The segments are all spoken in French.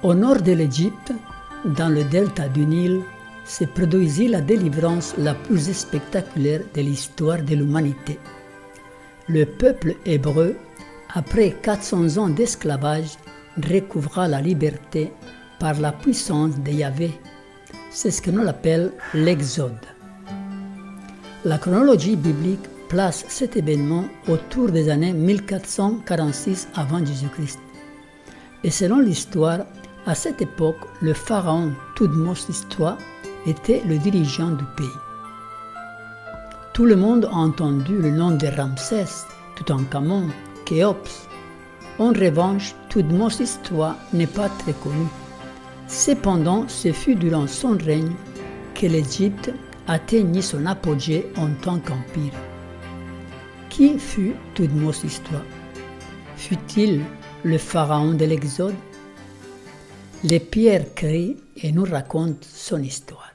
Au nord de l'Égypte, dans le delta du Nil, se produisit la délivrance la plus spectaculaire de l'histoire de l'humanité. Le peuple hébreu, après 400 ans d'esclavage, recouvra la liberté par la puissance de Yahvé. C'est ce que l'on appelle l'Exode. La chronologie biblique place cet événement autour des années 1446 avant Jésus-Christ. Et selon l'histoire, à cette époque, le pharaon Thoutmôsis III était le dirigeant du pays. Tout le monde a entendu le nom de Ramsès, Toutankhamon, Khéops. En revanche, Thoutmôsis III n'est pas très connu. Cependant, ce fut durant son règne que l'Égypte atteignit son apogée en tant qu'empire. Qui fut Thoutmôsis III? Fut-il le pharaon de l'Exode? Les pierres crient et nous racontent son histoire.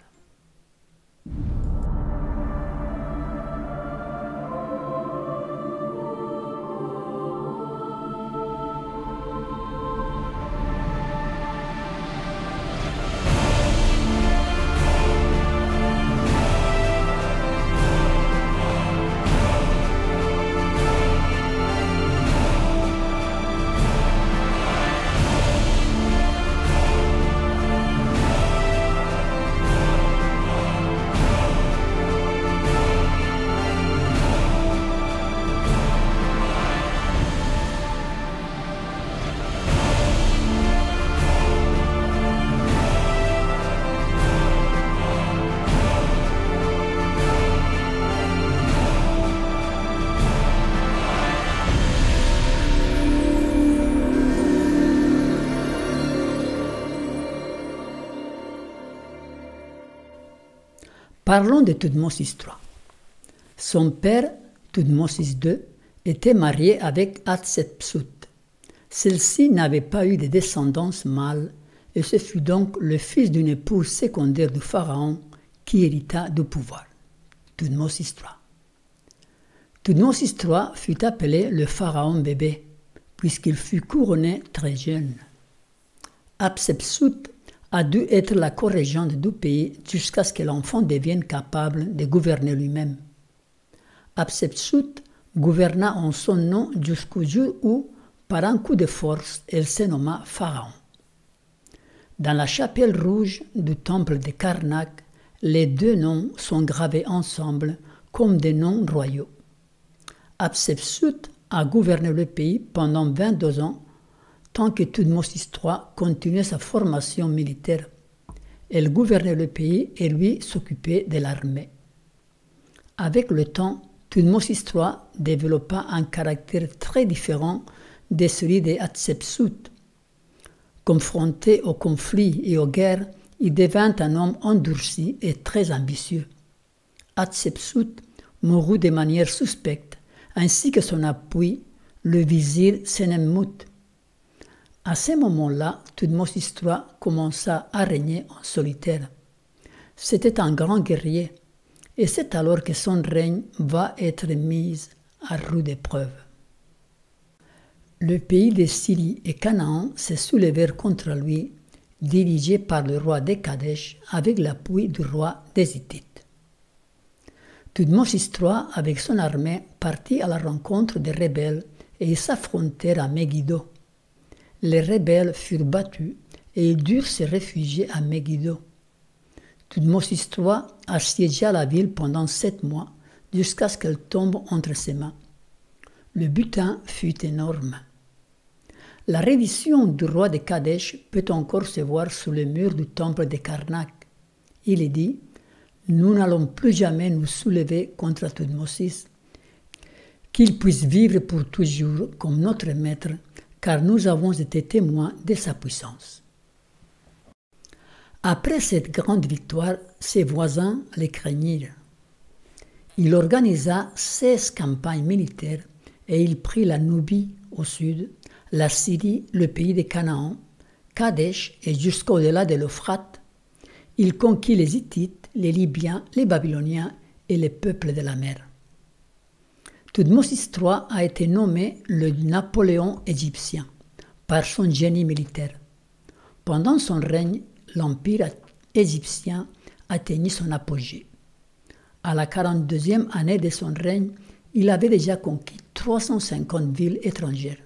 Parlons de Thoutmôsis III. Son père, Thoutmôsis II, était marié avec Hatshepsut. Celle-ci n'avait pas eu de descendance mâle et ce fut donc le fils d'une épouse secondaire du pharaon qui hérita du pouvoir, Thoutmôsis III. Thoutmôsis III fut appelé le pharaon bébé, puisqu'il fut couronné très jeune. Hatshepsut a dû être la co-régente du pays jusqu'à ce que l'enfant devienne capable de gouverner lui-même. Hatshepsut gouverna en son nom jusqu'au jour où, par un coup de force, elle se nomma pharaon. Dans la chapelle rouge du temple de Karnak, les deux noms sont gravés ensemble comme des noms royaux. Hatshepsut a gouverné le pays pendant 22 ans, tant que Thoutmôsis III continuait sa formation militaire. Elle gouvernait le pays et lui s'occupait de l'armée. Avec le temps, Thoutmôsis III développa un caractère très différent de celui de Hatshepsut. Confronté aux conflits et aux guerres, il devint un homme endurci et très ambitieux. Hatshepsut mourut de manière suspecte, ainsi que son appui, le vizir Senemmout. À ce moment-là, Thoutmôsis III commença à régner en solitaire. C'était un grand guerrier, et c'est alors que son règne va être mis à rude épreuve. Le pays de Syrie et Canaan se soulevèrent contre lui, dirigés par le roi de Kadesh avec l'appui du roi des Hittites. Thoutmôsis III, avec son armée, partit à la rencontre des rebelles et ils s'affrontèrent à Megiddo. Les rebelles furent battus et ils durent se réfugier à Megiddo. Thoutmôsis III assiégea la ville pendant 7 mois jusqu'à ce qu'elle tombe entre ses mains. Le butin fut énorme. La reddition du roi de Kadesh peut encore se voir sous le mur du temple de Karnak. Il est dit « Nous n'allons plus jamais nous soulever contre Thoutmôsis, qu'il puisse vivre pour toujours comme notre maître, car nous avons été témoins de sa puissance. » Après cette grande victoire, ses voisins les craignirent. Il organisa 16 campagnes militaires et il prit la Nubie au sud, la Syrie, le pays de Canaan, Kadesh et jusqu'au-delà de l'Euphrate. Il conquit les Hittites, les Libyens, les Babyloniens et les peuples de la mer. Thoutmôsis III a été nommé le Napoléon égyptien par son génie militaire. Pendant son règne, l'empire égyptien atteignit son apogée. À la 42e année de son règne, il avait déjà conquis 350 villes étrangères.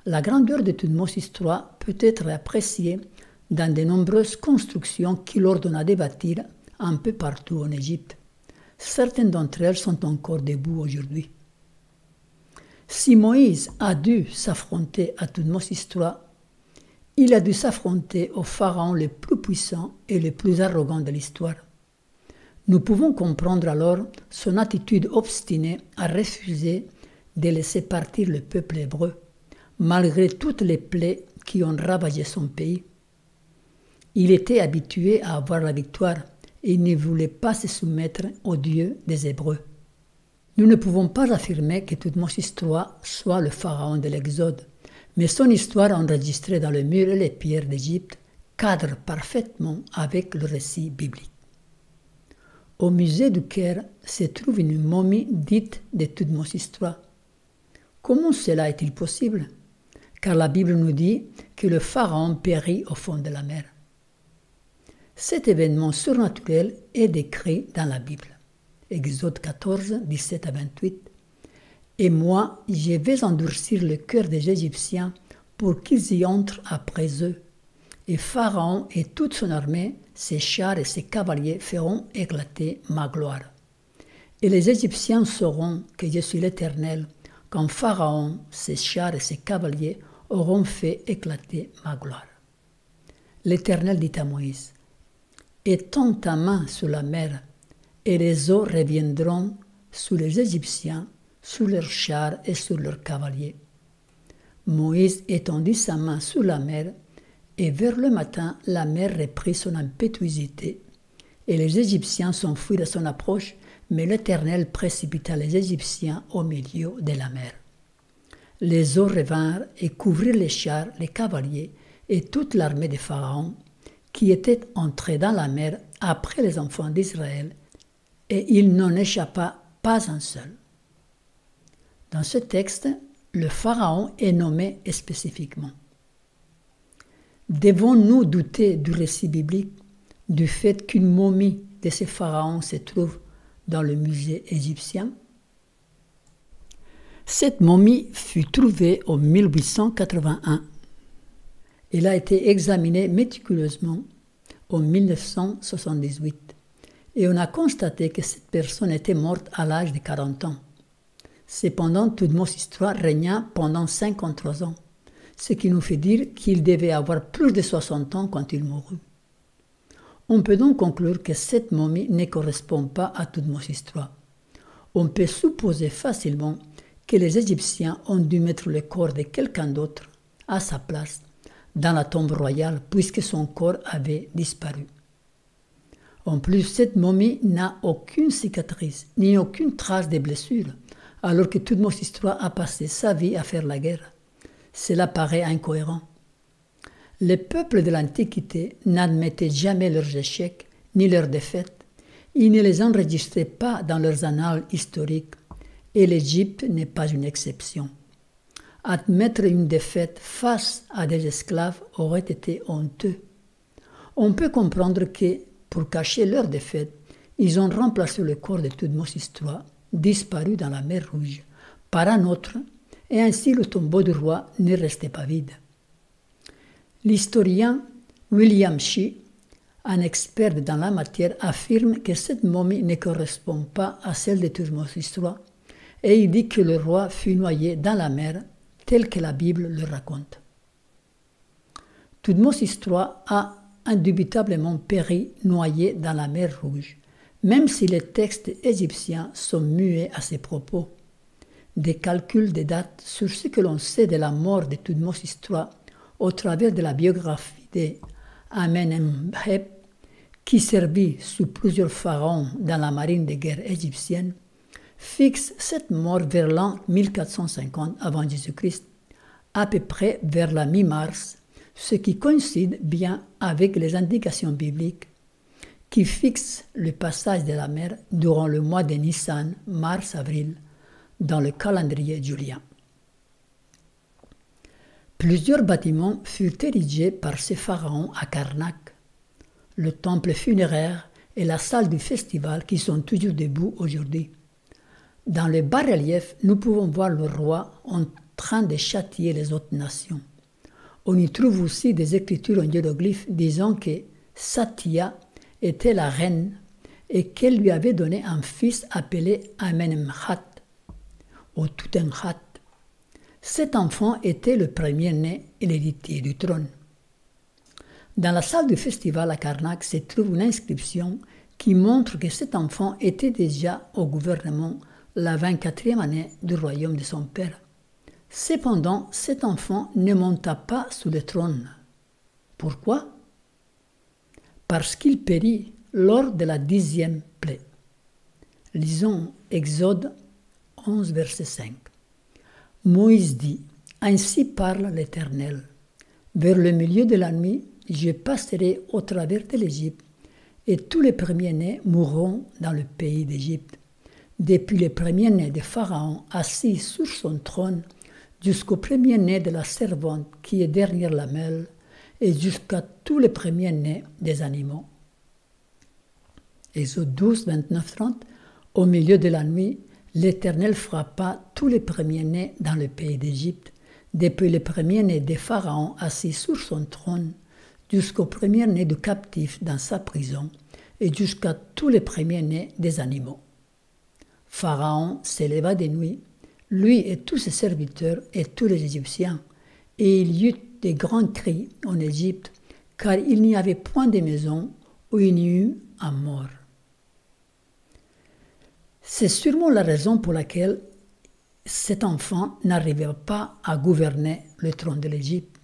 La grandeur de Thutmose III peut être appréciée dans de nombreuses constructions qu'il ordonna de bâtir un peu partout en Égypte. Certaines d'entre elles sont encore debout aujourd'hui. Si Moïse a dû s'affronter à Thutmose III, il a dû s'affronter au pharaon le plus puissant et le plus arrogant de l'histoire. Nous pouvons comprendre alors son attitude obstinée à refuser de laisser partir le peuple hébreu, malgré toutes les plaies qui ont ravagé son pays. Il était habitué à avoir la victoire et il ne voulait pas se soumettre au Dieu des Hébreux. Nous ne pouvons pas affirmer que Thutmose III soit le pharaon de l'Exode, mais son histoire enregistrée dans le mur et les pierres d'Égypte cadre parfaitement avec le récit biblique. Au musée du Caire se trouve une momie dite de Thutmose III. Comment cela est-il possible? Car la Bible nous dit que le pharaon périt au fond de la mer. Cet événement surnaturel est décrit dans la Bible. Exode 14, 17 à 28. « Et moi, je vais endurcir le cœur des Égyptiens pour qu'ils y entrent après eux. Et Pharaon et toute son armée, ses chars et ses cavaliers feront éclater ma gloire. Et les Égyptiens sauront que je suis l'Éternel, quand Pharaon, ses chars et ses cavaliers auront fait éclater ma gloire. » L'Éternel dit à Moïse, « Étends ta main sur la mer, et les eaux reviendront sur les Égyptiens, sur leurs chars et sur leurs cavaliers. » Moïse étendit sa main sur la mer, et vers le matin, la mer reprit son impétuosité, et les Égyptiens s'enfuirent à son approche, mais l'Éternel précipita les Égyptiens au milieu de la mer. Les eaux revinrent et couvrirent les chars, les cavaliers et toute l'armée de Pharaon, qui était entrée dans la mer après les enfants d'Israël, et il n'en échappa pas un seul. Dans ce texte, le Pharaon est nommé spécifiquement. Devons-nous douter du récit biblique, du fait qu'une momie de ce pharaon se trouve dans le musée égyptien? Cette momie fut trouvée en 1881. Elle a été examinée méticuleusement en 1978 et on a constaté que cette personne était morte à l'âge de 40 ans. Cependant, Thutmose III régna pendant 53 ans, ce qui nous fait dire qu'il devait avoir plus de 60 ans quand il mourut. On peut donc conclure que cette momie ne correspond pas à Thutmose III. On peut supposer facilement que les Égyptiens ont dû mettre le corps de quelqu'un d'autre à sa place dans la tombe royale puisque son corps avait disparu. En plus, cette momie n'a aucune cicatrice ni aucune trace de blessure, alors que Thutmose III a passé sa vie à faire la guerre. Cela paraît incohérent. Les peuples de l'Antiquité n'admettaient jamais leurs échecs ni leurs défaites. Ils ne les enregistraient pas dans leurs annales historiques, et l'Égypte n'est pas une exception. Admettre une défaite face à des esclaves aurait été honteux. On peut comprendre que, pour cacher leur défaite, ils ont remplacé le corps de Thutmose III, disparu dans la mer Rouge, par un autre, et ainsi le tombeau du roi ne restait pas vide. L'historien William Shea, un expert dans la matière, affirme que cette momie ne correspond pas à celle de Thutmose III, et il dit que le roi fut noyé dans la mer, tel que la Bible le raconte. Thutmose III a indubitablement péri noyé dans la mer Rouge, même si les textes égyptiens sont muets à ces propos. Des calculs de dates sur ce que l'on sait de la mort de Thutmose III au travers de la biographie d'Amenemheb, qui servit sous plusieurs pharaons dans la marine de guerre égyptienne, fixe cette mort vers l'an 1450 avant Jésus-Christ, à peu près vers la mi-mars, ce qui coïncide bien avec les indications bibliques qui fixent le passage de la mer durant le mois de Nissan, mars-avril, dans le calendrier julien. Plusieurs bâtiments furent érigés par ces pharaons à Karnak. Le temple funéraire et la salle du festival qui sont toujours debout aujourd'hui. Dans le bas-relief, nous pouvons voir le roi en train de châtier les autres nations. On y trouve aussi des écritures en hiéroglyphes disant que Satia était la reine et qu'elle lui avait donné un fils appelé Amenemhat ou Tutemhat. Cet enfant était le premier-né et l'héritier du trône. Dans la salle du festival à Karnak se trouve une inscription qui montre que cet enfant était déjà au gouvernement la 24e année du royaume de son père. Cependant, cet enfant ne monta pas sous le trône. Pourquoi? Parce qu'il périt lors de la 10e plaie. Lisons Exode 11, verset 5. Moïse dit, « Ainsi parle l'Éternel. Vers le milieu de la nuit, je passerai au travers de l'Égypte, et tous les premiers-nés mourront dans le pays d'Égypte, depuis le premier-né de Pharaon assis sur son trône, jusqu'au premier-né de la servante qui est derrière la meule, et jusqu'à tous les premiers-nés des animaux. » Exode 12, 29, 30. Au milieu de la nuit, l'Éternel frappa tous les premiers-nés dans le pays d'Égypte, depuis le premier-né de Pharaon assis sur son trône, jusqu'au premier-né du captif dans sa prison, et jusqu'à tous les premiers-nés des animaux. Pharaon s'éleva de nuit, lui et tous ses serviteurs et tous les Égyptiens, et il y eut de grands cris en Égypte, car il n'y avait point de maison où il n'y eut un mort. C'est sûrement la raison pour laquelle cet enfant n'arrivait pas à gouverner le trône de l'Égypte.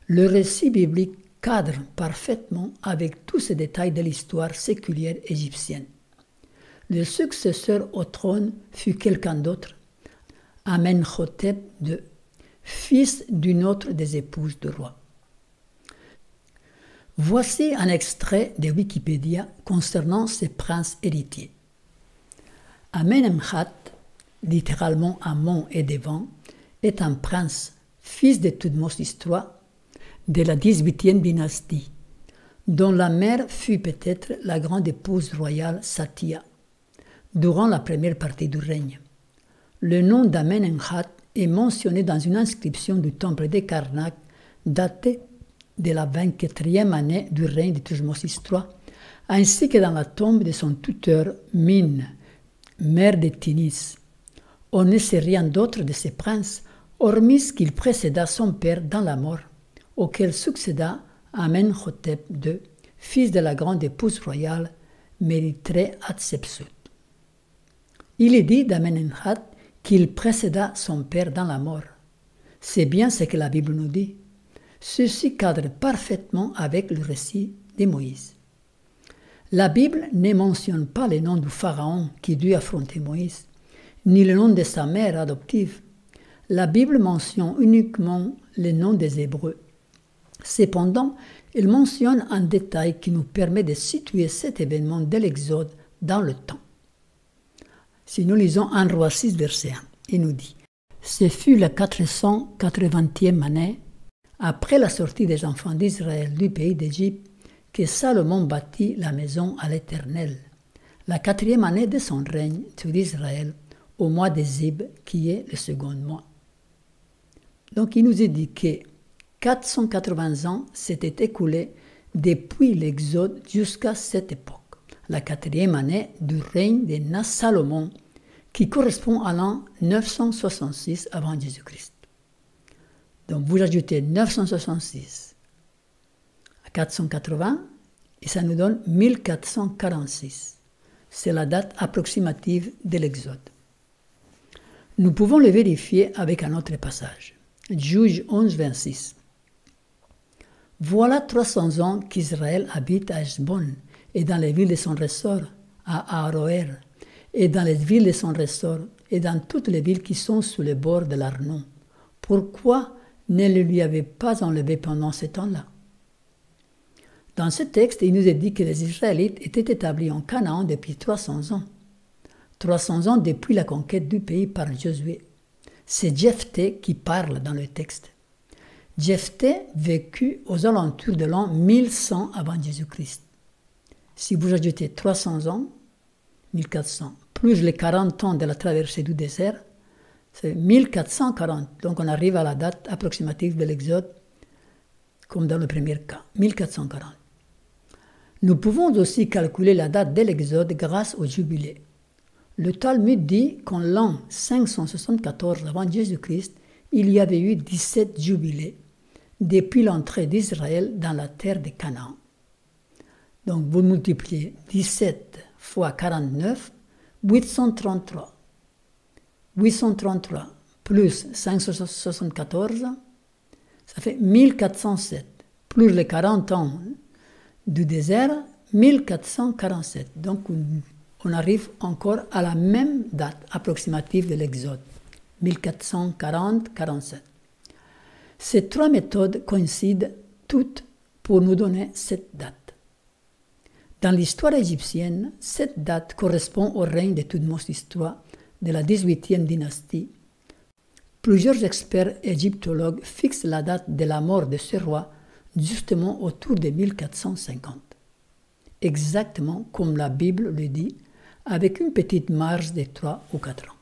Le récit biblique cadre parfaitement avec tous ces détails de l'histoire séculière égyptienne. Le successeur au trône fut quelqu'un d'autre, Amenhotep II, fils d'une autre des épouses du roi. Voici un extrait de Wikipédia concernant ces princes héritiers. Amenemhat, littéralement Amon et Devant, est un prince, fils de Thutmosis III, de la 18e dynastie, dont la mère fut peut-être la grande épouse royale Satia, durant la première partie du règne. Le nom d'Amenemhat est mentionné dans une inscription du temple de Karnak datée de la 24e année du règne de Thutmosis III, ainsi que dans la tombe de son tuteur Min, mère de Tinis. On ne sait rien d'autre de ces princes, hormis qu'il précéda son père dans la mort, auquel succéda Amenhotep II, fils de la grande épouse royale Mérytré Hatshepsut. Il est dit d'Amenemhat qu'il précéda son père dans la mort. C'est bien ce que la Bible nous dit. Ceci cadre parfaitement avec le récit de Moïse. La Bible ne mentionne pas le nom du pharaon qui dut affronter Moïse, ni le nom de sa mère adoptive. La Bible mentionne uniquement le nom des Hébreux. Cependant, elle mentionne un détail qui nous permet de situer cet événement de l'Exode dans le temps. Si nous lisons 1 Roi 6, verset 1, il nous dit « Ce fut la 480e année, après la sortie des enfants d'Israël du pays d'Égypte, que Salomon bâtit la maison à l'Éternel, la 4e année de son règne sur Israël, au mois de Zib, qui est le second mois. » Donc il nous est dit que 480 ans s'étaient écoulés depuis l'Exode jusqu'à cette époque, la 4e année du règne de Salomon, qui correspond à l'an 966 avant Jésus-Christ. Donc vous ajoutez 966 à 480 et ça nous donne 1446. C'est la date approximative de l'Exode. Nous pouvons le vérifier avec un autre passage. Juge 11, 26. Voilà 300 ans qu'Israël habite à Heshbon et dans les villes de son ressort, à Aroer, et dans les villes de son ressort, et dans toutes les villes qui sont sur le bord de l'Arnon. Pourquoi ne le lui avait pas enlevé pendant ce temps-là? Dans ce texte, il nous est dit que les Israélites étaient établis en Canaan depuis 300 ans. 300 ans depuis la conquête du pays par Josué. C'est Jephthé qui parle dans le texte. Jephthé vécut aux alentours de l'an 1100 avant Jésus-Christ. Si vous ajoutez 300 ans, 1400, plus les 40 ans de la traversée du désert, c'est 1440. Donc on arrive à la date approximative de l'Exode, comme dans le premier cas, 1440. Nous pouvons aussi calculer la date de l'Exode grâce au jubilé. Le Talmud dit qu'en l'an 574 avant Jésus-Christ, il y avait eu 17 jubilés depuis l'entrée d'Israël dans la terre de Canaan. Donc vous multipliez 17 fois 49, 833. 833 plus 574, ça fait 1407. Plus les 40 ans du désert, 1447. Donc on arrive encore à la même date approximative de l'Exode, 1440-47. Ces trois méthodes coïncident toutes pour nous donner cette date. Dans l'histoire égyptienne, cette date correspond au règne de Thutmose III de la 18e dynastie. Plusieurs experts égyptologues fixent la date de la mort de ce roi justement autour de 1450. Exactement comme la Bible le dit, avec une petite marge de 3 ou 4 ans.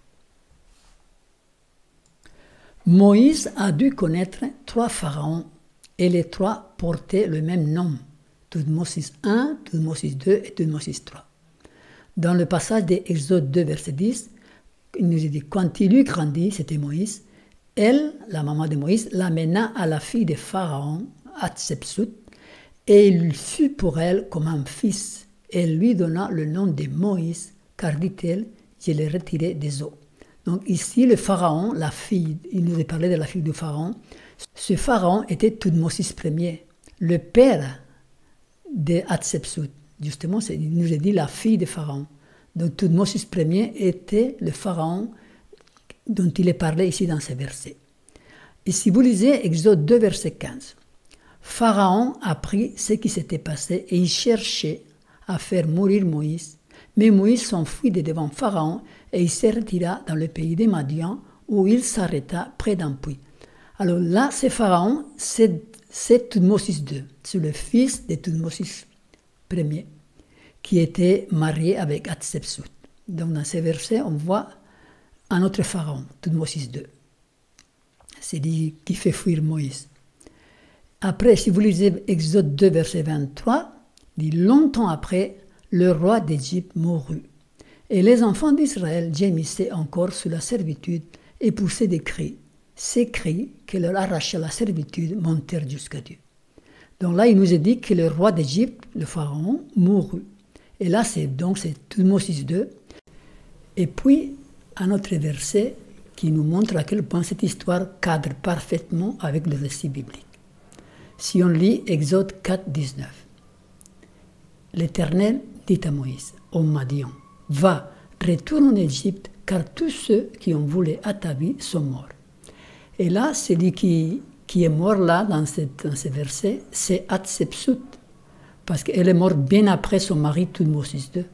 Moïse a dû connaître 3 pharaons et les 3 portaient le même nom, Thutmose I, Thutmose II et Thutmose III. Dans le passage d'Exode 2, verset 10, il nous dit « Quand il eut grandi, c'était Moïse, elle, la maman de Moïse, l'amena à la fille de Pharaon, Hatshepsut, et il fut pour elle comme un fils. Elle lui donna le nom de Moïse, car dit-elle, je l'ai retiré des eaux. » Donc ici, le pharaon, la fille, il nous a parlé de la fille du pharaon. Ce pharaon était Thutmose Ier, le père de Hatshepsut. Justement, il nous a dit la fille de pharaon. Donc Thutmose Ier était le pharaon dont il est parlé ici dans ces versets. Et si vous lisez Exode 2, verset 15, Pharaon apprit ce qui s'était passé et il cherchait à faire mourir Moïse. Mais Moïse s'enfuit de devant Pharaon et il se retira dans le pays des Madians où il s'arrêta près d'un puits. Alors là, c'est Pharaon, c'est Thutmose II, c'est le fils de Thutmose Ier, qui était marié avec Hatshepsut. Donc dans ces versets, on voit un autre pharaon, Thutmose II. C'est lui qui fait fuir Moïse. Après, si vous lisez Exode 2, verset 23, dit « Longtemps après, le roi d'Égypte mourut. Et les enfants d'Israël gémissaient encore sous la servitude et poussaient des cris. Ces cris qui leur arrachaient la servitude montèrent jusqu'à Dieu. » Donc là, il nous est dit que le roi d'Égypte, le pharaon, mourut. Et là, c'est Thutmose II. Et puis, un autre verset qui nous montre à quel point cette histoire cadre parfaitement avec le récit biblique. Si on lit Exode 4, 19. L'Éternel dit à Moïse, au Madian, « Va, retourne en Égypte, car tous ceux qui ont voulu à ta vie sont morts. » Et là, celui qui est mort là, dans ce verset, c'est Hatshepsut, parce qu'elle est morte bien après son mari Thutmose II.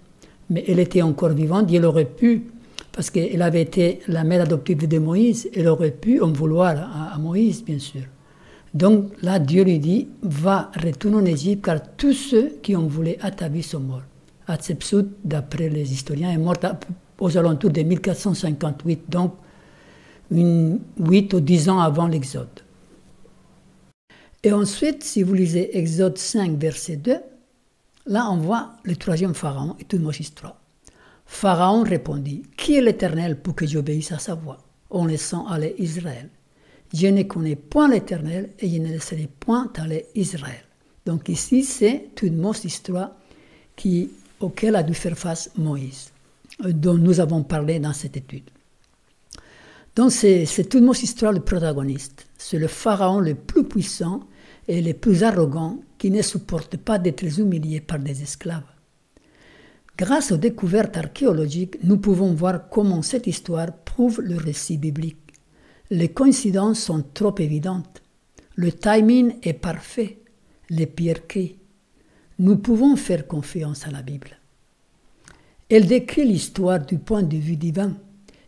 Mais elle était encore vivante, elle aurait pu, parce qu'elle avait été la mère adoptive de Moïse, elle aurait pu en vouloir à Moïse, bien sûr. Donc là, Dieu lui dit, va, retourne en Égypte, car tous ceux qui ont voulu à ta vie sont morts. Hatshepsut, d'après les historiens, est morte aux alentours de 1458, donc 8 ou 10 ans avant l'Exode. Et ensuite, si vous lisez Exode 5, verset 2, là on voit le troisième pharaon et Thutmose III. Pharaon répondit, « Qui est l'Éternel pour que j'obéisse à sa voix, en laissant aller Israël? Je ne connais point l'Éternel et je ne laisserai point aller Israël. » Donc ici, c'est Thutmose III auquel a dû faire face Moïse, dont nous avons parlé dans cette étude. Donc c'est Thutmose III le protagoniste. C'est le pharaon le plus puissant et le plus arrogant qui ne supporte pas d'être humilié par des esclaves. Grâce aux découvertes archéologiques, nous pouvons voir comment cette histoire prouve le récit biblique. Les coïncidences sont trop évidentes. Le timing est parfait. Les pires cris. Nous pouvons faire confiance à la Bible. Elle décrit l'histoire du point de vue divin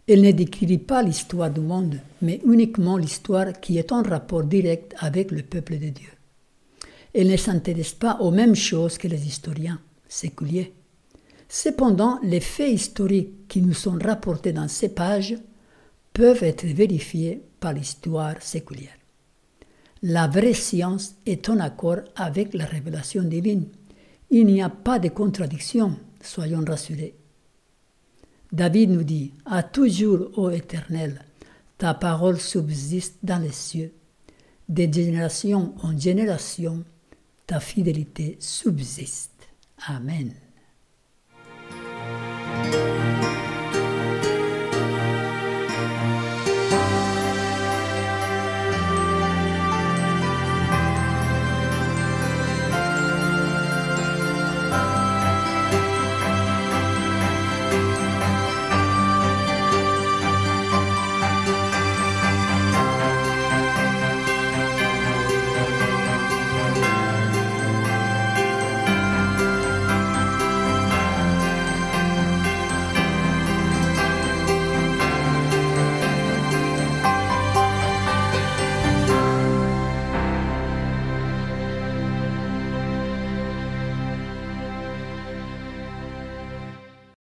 Elle ne décrit pas l'histoire du monde, mais uniquement l'histoire qui est en rapport direct avec le peuple de Dieu. Elle ne s'intéresse pas aux mêmes choses que les historiens séculiers. Cependant, les faits historiques qui nous sont rapportés dans ces pages peuvent être vérifiés par l'histoire séculière. La vraie science est en accord avec la révélation divine. Il n'y a pas de contradiction, soyons rassurés. David nous dit « À toujours, ô Éternel, ta parole subsiste dans les cieux. De génération en génération, ta fidélité subsiste. » Amen.